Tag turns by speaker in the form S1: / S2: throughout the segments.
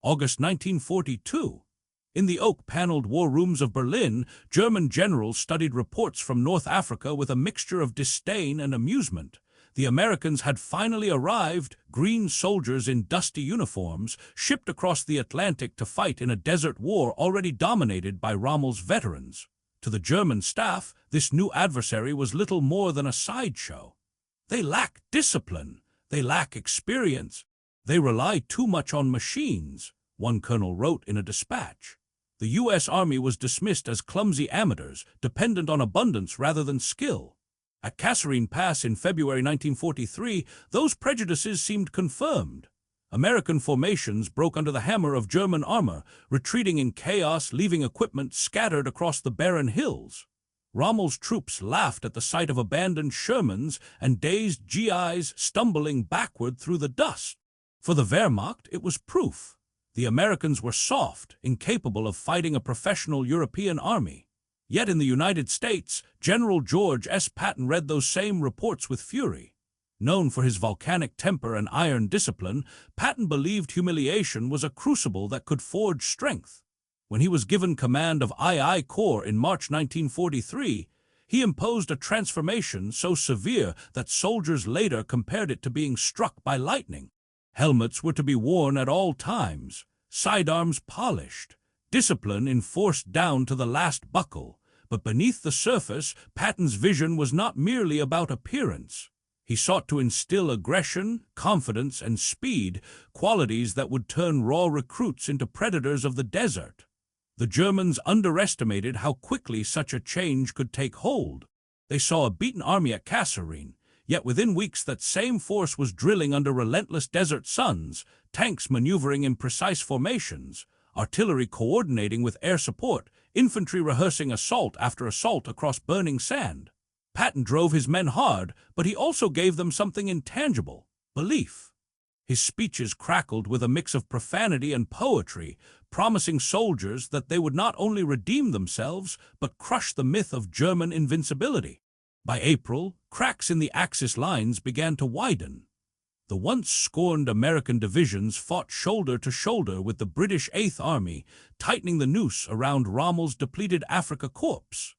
S1: August 1942. In the oak-paneled war rooms of Berlin, German generals studied reports from North Africa with a mixture of disdain and amusement. The Americans had finally arrived, green soldiers in dusty uniforms, shipped across the Atlantic to fight in a desert war already dominated by Rommel's veterans. To the German staff, this new adversary was little more than a sideshow. They lack discipline. They lack experience. They rely too much on machines, one colonel wrote in a dispatch. The U.S. Army was dismissed as clumsy amateurs, dependent on abundance rather than skill. At Kasserine Pass in February 1943, those prejudices seemed confirmed. American formations broke under the hammer of German armor, retreating in chaos, leaving equipment scattered across the barren hills. Rommel's troops laughed at the sight of abandoned Shermans and dazed GIs stumbling backward through the dust. For the Wehrmacht, it was proof. The Americans were soft, incapable of fighting a professional European army. Yet in the United States, General George S. Patton read those same reports with fury. Known for his volcanic temper and iron discipline, Patton believed humiliation was a crucible that could forge strength. When he was given command of II Corps in March 1943, he imposed a transformation so severe that soldiers later compared it to being struck by lightning. Helmets were to be worn at all times, sidearms polished, discipline enforced down to the last buckle. But beneath the surface, Patton's vision was not merely about appearance. He sought to instill aggression, confidence, and speed, qualities that would turn raw recruits into predators of the desert. The Germans underestimated how quickly such a change could take hold. They saw a beaten army at Kasserine, yet within weeks that same force was drilling under relentless desert suns, tanks maneuvering in precise formations, artillery coordinating with air support, infantry rehearsing assault after assault across burning sand. Patton drove his men hard, but he also gave them something intangible: belief. His speeches crackled with a mix of profanity and poetry, promising soldiers that they would not only redeem themselves, but crush the myth of German invincibility. By April, cracks in the Axis lines began to widen. The once scorned American divisions fought shoulder to shoulder with the British Eighth Army, tightening the noose around Rommel's depleted Afrika Korps.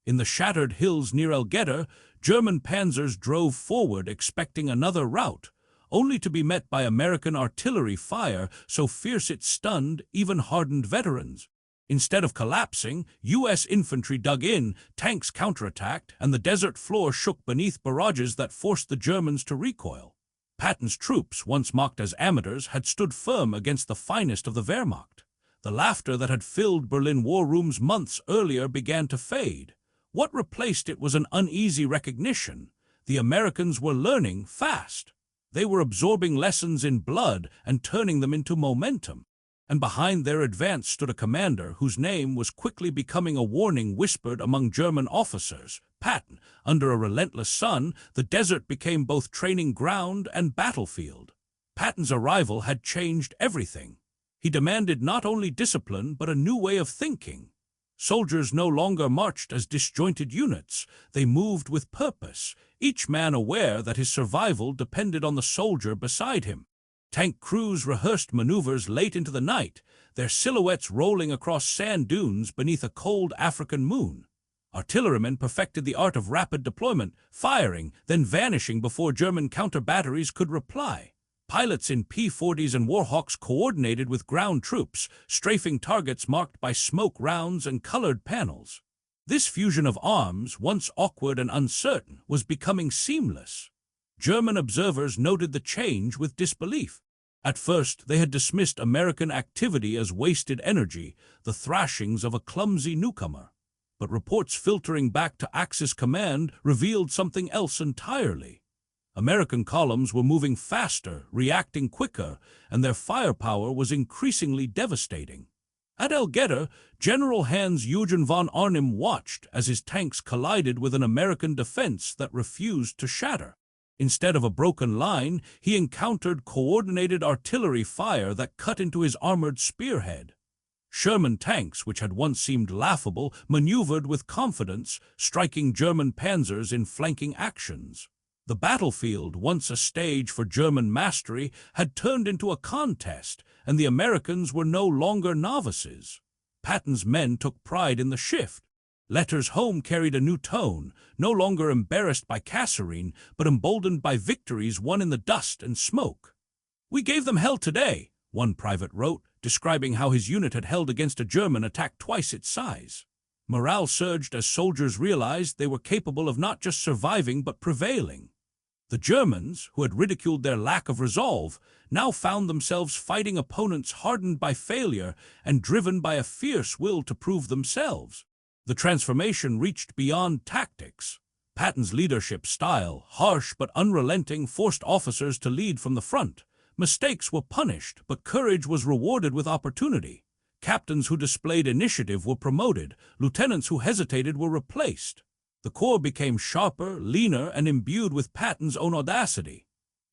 S1: In the shattered hills near Guettar, German panzers drove forward expecting another rout, only to be met by American artillery fire so fierce it stunned even hardened veterans. Instead of collapsing, U.S. infantry dug in, tanks counterattacked, and the desert floor shook beneath barrages that forced the Germans to recoil. Patton's troops, once mocked as amateurs, had stood firm against the finest of the Wehrmacht. The laughter that had filled Berlin war rooms months earlier began to fade. What replaced it was an uneasy recognition. The Americans were learning fast. They were absorbing lessons in blood and turning them into momentum. And behind their advance stood a commander whose name was quickly becoming a warning whispered among German officers: Patton. Under a relentless sun, the desert became both training ground and battlefield. Patton's arrival had changed everything. He demanded not only discipline but a new way of thinking. Soldiers no longer marched as disjointed units. They moved with purpose, each man aware that his survival depended on the soldier beside him. Tank crews rehearsed maneuvers late into the night, their silhouettes rolling across sand dunes beneath a cold African moon. Artillerymen perfected the art of rapid deployment, firing, then vanishing before German counter-batteries could reply. Pilots in P-40s and Warhawks coordinated with ground troops, strafing targets marked by smoke rounds and colored panels. This fusion of arms, once awkward and uncertain, was becoming seamless. German observers noted the change with disbelief. At first, they had dismissed American activity as wasted energy, the thrashings of a clumsy newcomer. But reports filtering back to Axis command revealed something else entirely. American columns were moving faster, reacting quicker, and their firepower was increasingly devastating. At Guettar, General Hans-Eugen von Arnim watched as his tanks collided with an American defense that refused to shatter. Instead of a broken line, he encountered coordinated artillery fire that cut into his armored spearhead. Sherman tanks, which had once seemed laughable, maneuvered with confidence, striking German panzers in flanking actions. The battlefield, once a stage for German mastery, had turned into a contest, and the Americans were no longer novices. Patton's men took pride in the shift. Letters home carried a new tone, no longer embarrassed by Kasserine, but emboldened by victories won in the dust and smoke. "We gave them hell today," one private wrote, describing how his unit had held against a German attack twice its size. Morale surged as soldiers realized they were capable of not just surviving but prevailing. The Germans, who had ridiculed their lack of resolve, now found themselves fighting opponents hardened by failure and driven by a fierce will to prove themselves. The transformation reached beyond tactics. Patton's leadership style, harsh but unrelenting, forced officers to lead from the front. Mistakes were punished, but courage was rewarded with opportunity. Captains who displayed initiative were promoted, lieutenants who hesitated were replaced. The Corps became sharper, leaner, and imbued with Patton's own audacity.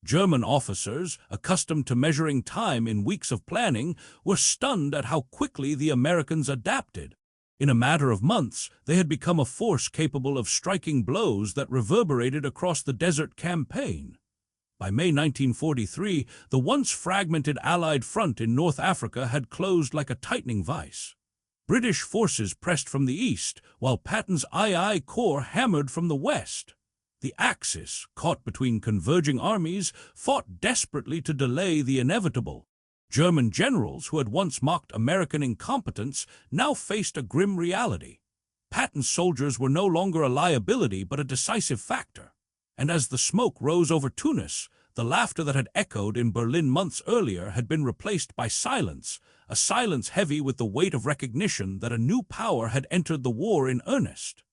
S1: German officers, accustomed to measuring time in weeks of planning, were stunned at how quickly the Americans adapted. In a matter of months, they had become a force capable of striking blows that reverberated across the desert campaign. By May 1943, the once fragmented Allied front in North Africa had closed like a tightening vice. British forces pressed from the east, while Patton's II Corps hammered from the west. The Axis, caught between converging armies, fought desperately to delay the inevitable. German generals, who had once mocked American incompetence, now faced a grim reality. Patton's soldiers were no longer a liability but a decisive factor. And as the smoke rose over Tunis, the laughter that had echoed in Berlin months earlier had been replaced by silence, a silence heavy with the weight of recognition that a new power had entered the war in earnest.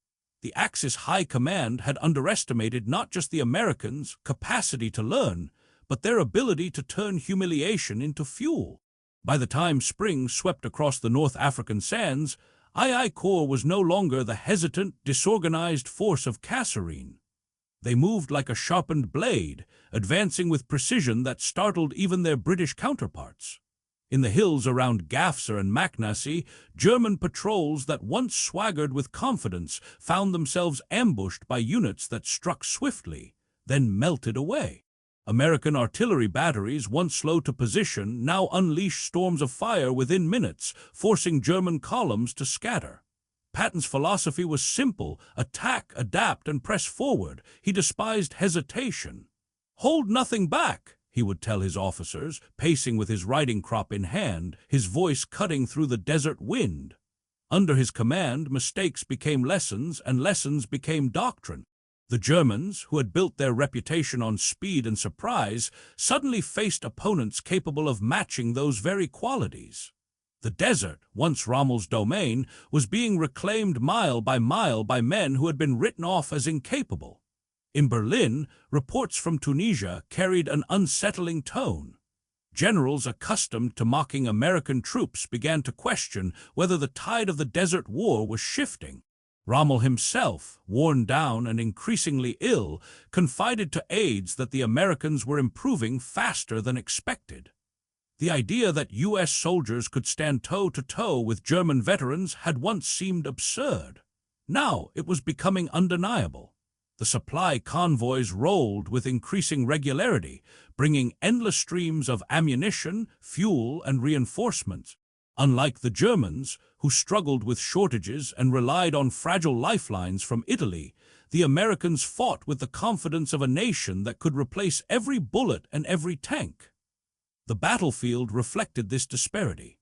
S1: The Axis High Command had underestimated not just the Americans' capacity to learn, but their ability to turn humiliation into fuel. By the time spring swept across the North African sands, II Corps was no longer the hesitant, disorganized force of Kasserine. They moved like a sharpened blade, advancing with precision that startled even their British counterparts. In the hills around Guettar and Maknassy, German patrols that once swaggered with confidence found themselves ambushed by units that struck swiftly, then melted away. American artillery batteries, once slow to position, now unleashed storms of fire within minutes, forcing German columns to scatter. Patton's philosophy was simple: attack, adapt, and press forward. He despised hesitation. "Hold nothing back," he would tell his officers, pacing with his riding crop in hand, his voice cutting through the desert wind. Under his command, mistakes became lessons, and lessons became doctrine. The Germans, who had built their reputation on speed and surprise, suddenly faced opponents capable of matching those very qualities. The desert, once Rommel's domain, was being reclaimed mile by men who had been written off as incapable. In Berlin, reports from Tunisia carried an unsettling tone. Generals accustomed to mocking American troops began to question whether the tide of the Desert War was shifting. Rommel himself, worn down and increasingly ill, confided to aides that the Americans were improving faster than expected. The idea that U.S. soldiers could stand toe-to-toe with German veterans had once seemed absurd. Now it was becoming undeniable. The supply convoys rolled with increasing regularity, bringing endless streams of ammunition, fuel, and reinforcements. Unlike the Germans, who struggled with shortages and relied on fragile lifelines from Italy, the Americans fought with the confidence of a nation that could replace every bullet and every tank. The battlefield reflected this disparity.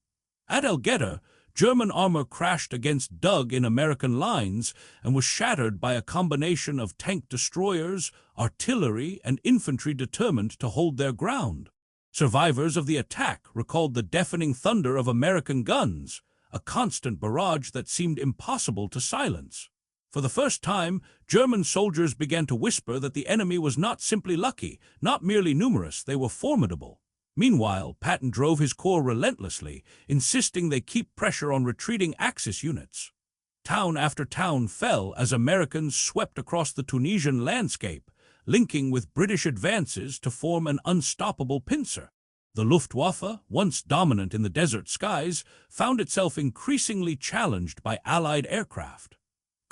S1: At Guettar, German armor crashed against dug-in American lines and was shattered by a combination of tank destroyers, artillery, and infantry determined to hold their ground. Survivors of the attack recalled the deafening thunder of American guns, a constant barrage that seemed impossible to silence. For the first time, German soldiers began to whisper that the enemy was not simply lucky, not merely numerous, they were formidable. Meanwhile, Patton drove his corps relentlessly, insisting they keep pressure on retreating Axis units. Town after town fell as Americans swept across the Tunisian landscape, linking with British advances to form an unstoppable pincer. The Luftwaffe, once dominant in the desert skies, found itself increasingly challenged by Allied aircraft.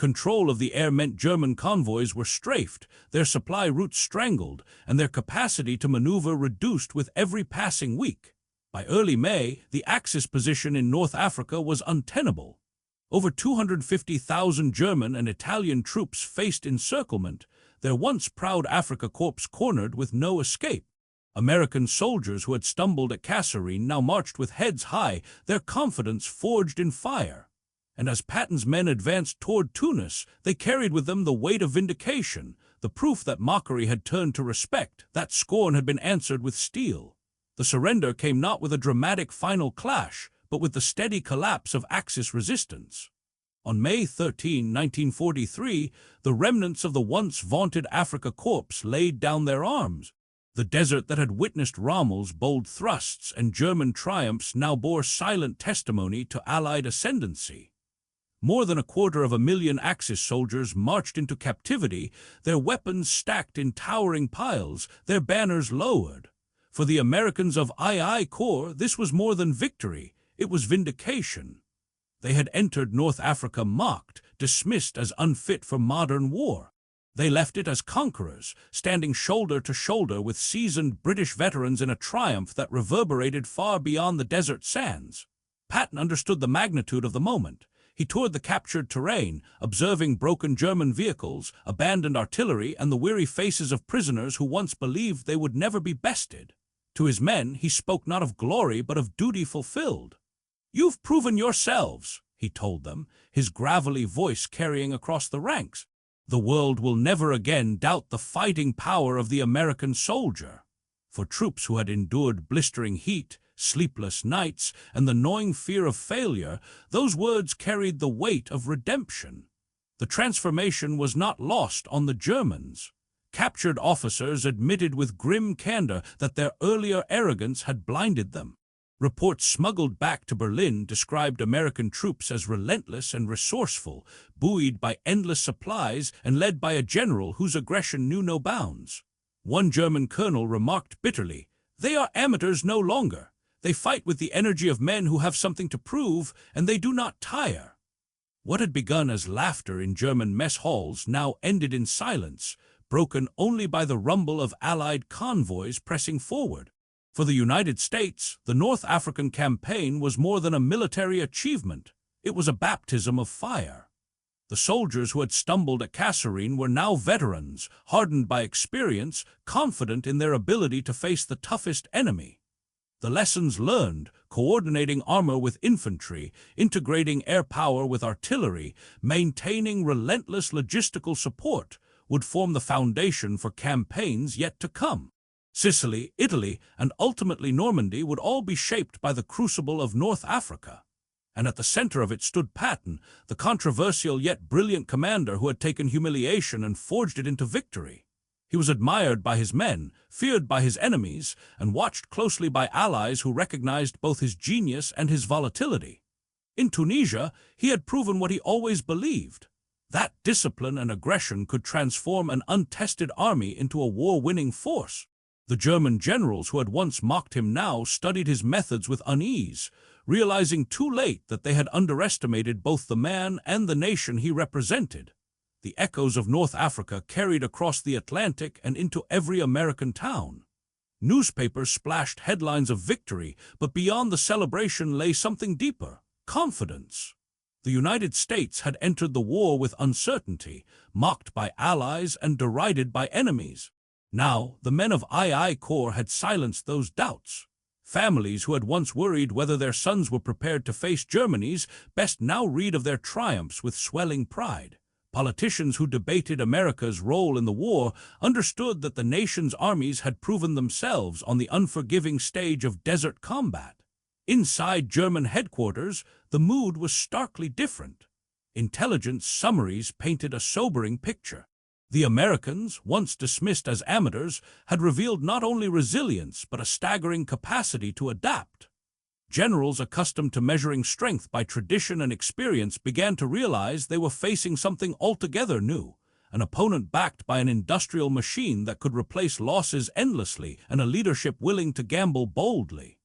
S1: Control of the air meant German convoys were strafed, their supply routes strangled, and their capacity to maneuver reduced with every passing week. By early May, the Axis position in North Africa was untenable. Over 250,000 German and Italian troops faced encirclement, their once proud Afrika Korps cornered with no escape. American soldiers who had stumbled at Kasserine now marched with heads high, their confidence forged in fire. And as Patton's men advanced toward Tunis, they carried with them the weight of vindication, the proof that mockery had turned to respect, that scorn had been answered with steel. The surrender came not with a dramatic final clash, but with the steady collapse of Axis resistance. On May 13, 1943, the remnants of the once vaunted Afrika Korps laid down their arms. The desert that had witnessed Rommel's bold thrusts and German triumphs now bore silent testimony to Allied ascendancy. More than 250,000 Axis soldiers marched into captivity, their weapons stacked in towering piles, their banners lowered. For the Americans of II Corps, this was more than victory, it was vindication. They had entered North Africa mocked, dismissed as unfit for modern war. They left it as conquerors, standing shoulder to shoulder with seasoned British veterans in a triumph that reverberated far beyond the desert sands. Patton understood the magnitude of the moment. He toured the captured terrain, observing broken German vehicles, abandoned artillery, and the weary faces of prisoners who once believed they would never be bested. To his men, he spoke not of glory but of duty fulfilled. "You've proven yourselves," he told them, his gravelly voice carrying across the ranks. "The world will never again doubt the fighting power of the American soldier." For troops who had endured blistering heat, sleepless nights, and the gnawing fear of failure, those words carried the weight of redemption. The transformation was not lost on the Germans. Captured officers admitted with grim candor that their earlier arrogance had blinded them. Reports smuggled back to Berlin described American troops as relentless and resourceful, buoyed by endless supplies and led by a general whose aggression knew no bounds. One German colonel remarked bitterly, "They are amateurs no longer. They fight with the energy of men who have something to prove, and they do not tire." What had begun as laughter in German mess halls now ended in silence, broken only by the rumble of Allied convoys pressing forward. For the United States, the North African campaign was more than a military achievement. It was a baptism of fire. The soldiers who had stumbled at Kasserine were now veterans, hardened by experience, confident in their ability to face the toughest enemy. The lessons learned, coordinating armor with infantry, integrating air power with artillery, maintaining relentless logistical support, would form the foundation for campaigns yet to come. Sicily, Italy, and ultimately Normandy would all be shaped by the crucible of North Africa. And at the center of it stood Patton, the controversial yet brilliant commander who had taken humiliation and forged it into victory. He was admired by his men, feared by his enemies, and watched closely by allies who recognized both his genius and his volatility. In Tunisia, he had proven what he always believed, that discipline and aggression could transform an untested army into a war-winning force. The German generals who had once mocked him now studied his methods with unease, realizing too late that they had underestimated both the man and the nation he represented. The echoes of North Africa carried across the Atlantic and into every American town. Newspapers splashed headlines of victory, but beyond the celebration lay something deeper: confidence. The United States had entered the war with uncertainty, mocked by allies and derided by enemies. Now, the men of II Corps had silenced those doubts. Families who had once worried whether their sons were prepared to face Germany's best now read of their triumphs with swelling pride. Politicians who debated America's role in the war understood that the nation's armies had proven themselves on the unforgiving stage of desert combat. Inside German headquarters, the mood was starkly different. Intelligence summaries painted a sobering picture. The Americans, once dismissed as amateurs, had revealed not only resilience but a staggering capacity to adapt. Generals accustomed to measuring strength by tradition and experience began to realize they were facing something altogether new, an opponent backed by an industrial machine that could replace losses endlessly and a leadership willing to gamble boldly.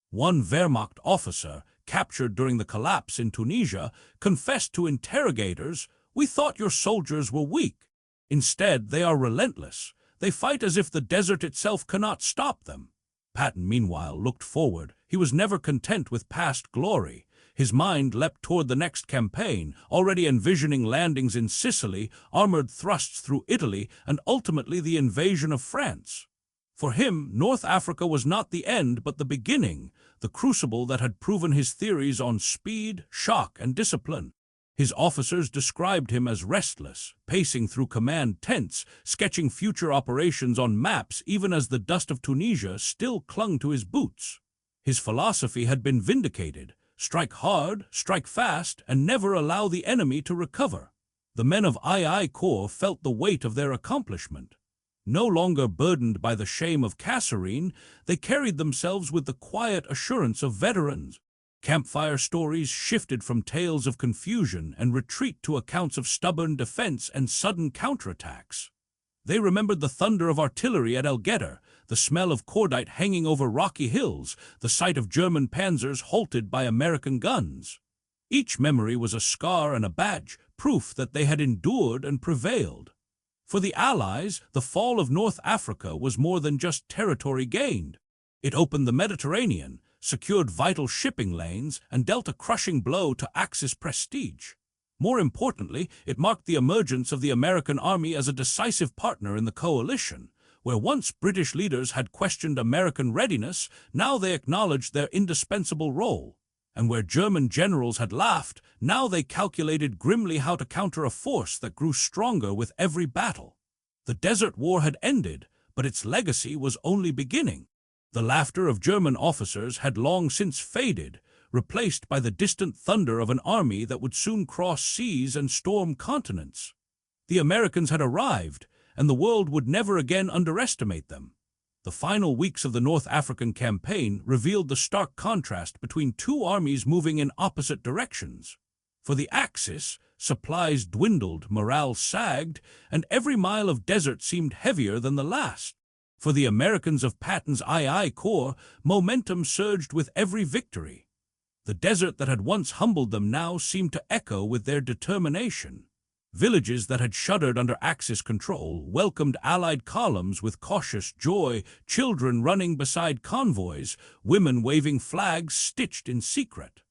S1: One Wehrmacht officer, captured during the collapse in Tunisia, confessed to interrogators, "We thought your soldiers were weak. Instead, they are relentless. They fight as if the desert itself cannot stop them." Patton, meanwhile, looked forward. He was never content with past glory. His mind leapt toward the next campaign, already envisioning landings in Sicily, armored thrusts through Italy, and ultimately the invasion of France. For him, North Africa was not the end but the beginning, the crucible that had proven his theories on speed, shock, and discipline. His officers described him as restless, pacing through command tents, sketching future operations on maps even as the dust of Tunisia still clung to his boots. His philosophy had been vindicated: strike hard, strike fast, and never allow the enemy to recover. The men of II Corps felt the weight of their accomplishment. No longer burdened by the shame of Kasserine, they carried themselves with the quiet assurance of veterans. Campfire stories shifted from tales of confusion and retreat to accounts of stubborn defense and sudden counterattacks. They remembered the thunder of artillery at Guettar, the smell of cordite hanging over rocky hills, the sight of German panzers halted by American guns. Each memory was a scar and a badge, proof that they had endured and prevailed. For the Allies, the fall of North Africa was more than just territory gained. It opened the Mediterranean, secured vital shipping lanes, and dealt a crushing blow to Axis prestige. More importantly, it marked the emergence of the American army as a decisive partner in the coalition. Where once British leaders had questioned American readiness, now they acknowledged their indispensable role. And where German generals had laughed, now they calculated grimly how to counter a force that grew stronger with every battle. The Desert War had ended, but its legacy was only beginning. The laughter of German officers had long since faded, replaced by the distant thunder of an army that would soon cross seas and storm continents. The Americans had arrived, and the world would never again underestimate them. The final weeks of the North African campaign revealed the stark contrast between two armies moving in opposite directions. For the Axis, supplies dwindled, morale sagged, and every mile of desert seemed heavier than the last. For the Americans of Patton's II Corps, momentum surged with every victory. The desert that had once humbled them now seemed to echo with their determination. Villages that had shuddered under Axis control welcomed Allied columns with cautious joy, children running beside convoys, women waving flags stitched in secret.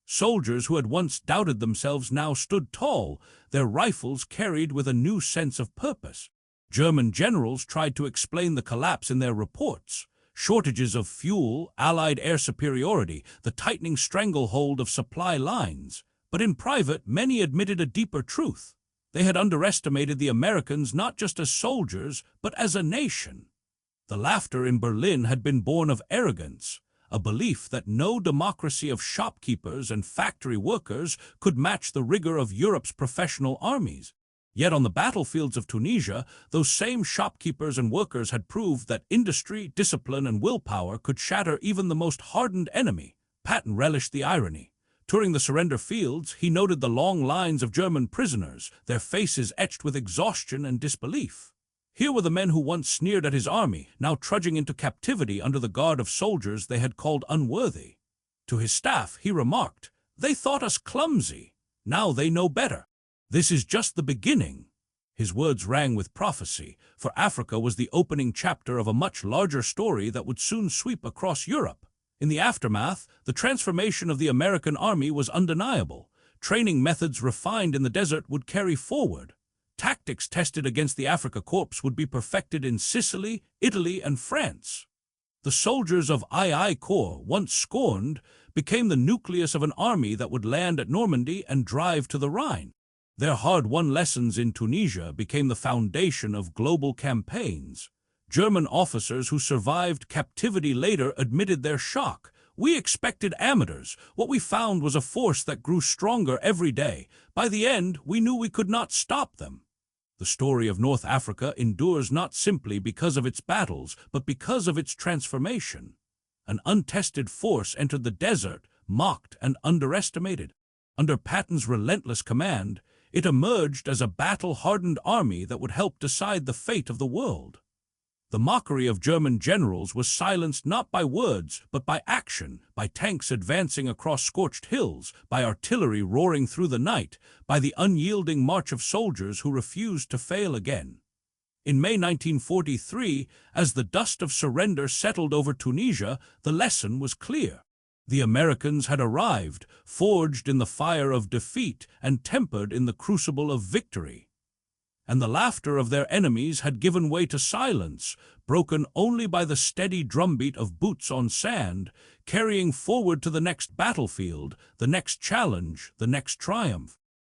S1: Soldiers who had once doubted themselves now stood tall, their rifles carried with a new sense of purpose. German generals tried to explain the collapse in their reports: shortages of fuel, Allied air superiority, the tightening stranglehold of supply lines. But in private, many admitted a deeper truth. They had underestimated the Americans not just as soldiers, but as a nation. The laughter in Berlin had been born of arrogance, a belief that no democracy of shopkeepers and factory workers could match the rigor of Europe's professional armies. Yet on the battlefields of Tunisia, those same shopkeepers and workers had proved that industry, discipline, and willpower could shatter even the most hardened enemy. Patton relished the irony. Touring the surrender fields, he noted the long lines of German prisoners, their faces etched with exhaustion and disbelief. Here were the men who once sneered at his army, now trudging into captivity under the guard of soldiers they had called unworthy. To his staff, he remarked, "They thought us clumsy. Now they know better. This is just the beginning." His words rang with prophecy, for Africa was the opening chapter of a much larger story that would soon sweep across Europe. In the aftermath, the transformation of the American army was undeniable. Training methods refined in the desert would carry forward. Tactics tested against the Afrika Korps would be perfected in Sicily, Italy, and France. The soldiers of II Corps, once scorned, became the nucleus of an army that would land at Normandy and drive to the Rhine. Their hard-won lessons in Tunisia became the foundation of global campaigns. German officers who survived captivity later admitted their shock. "We expected amateurs. What we found was a force that grew stronger every day. By the end, we knew we could not stop them." The story of North Africa endures not simply because of its battles, but because of its transformation. An untested force entered the desert, mocked and underestimated. Under Patton's relentless command, it emerged as a battle-hardened army that would help decide the fate of the world. The mockery of German generals was silenced not by words, but by action, by tanks advancing across scorched hills, by artillery roaring through the night, by the unyielding march of soldiers who refused to fail again. In May 1943, as the dust of surrender settled over Tunisia, the lesson was clear. The Americans had arrived, forged in the fire of defeat and tempered in the crucible of victory. And the laughter of their enemies had given way to silence, broken only by the steady drumbeat of boots on sand, carrying forward to the next battlefield, the next challenge, the next triumph.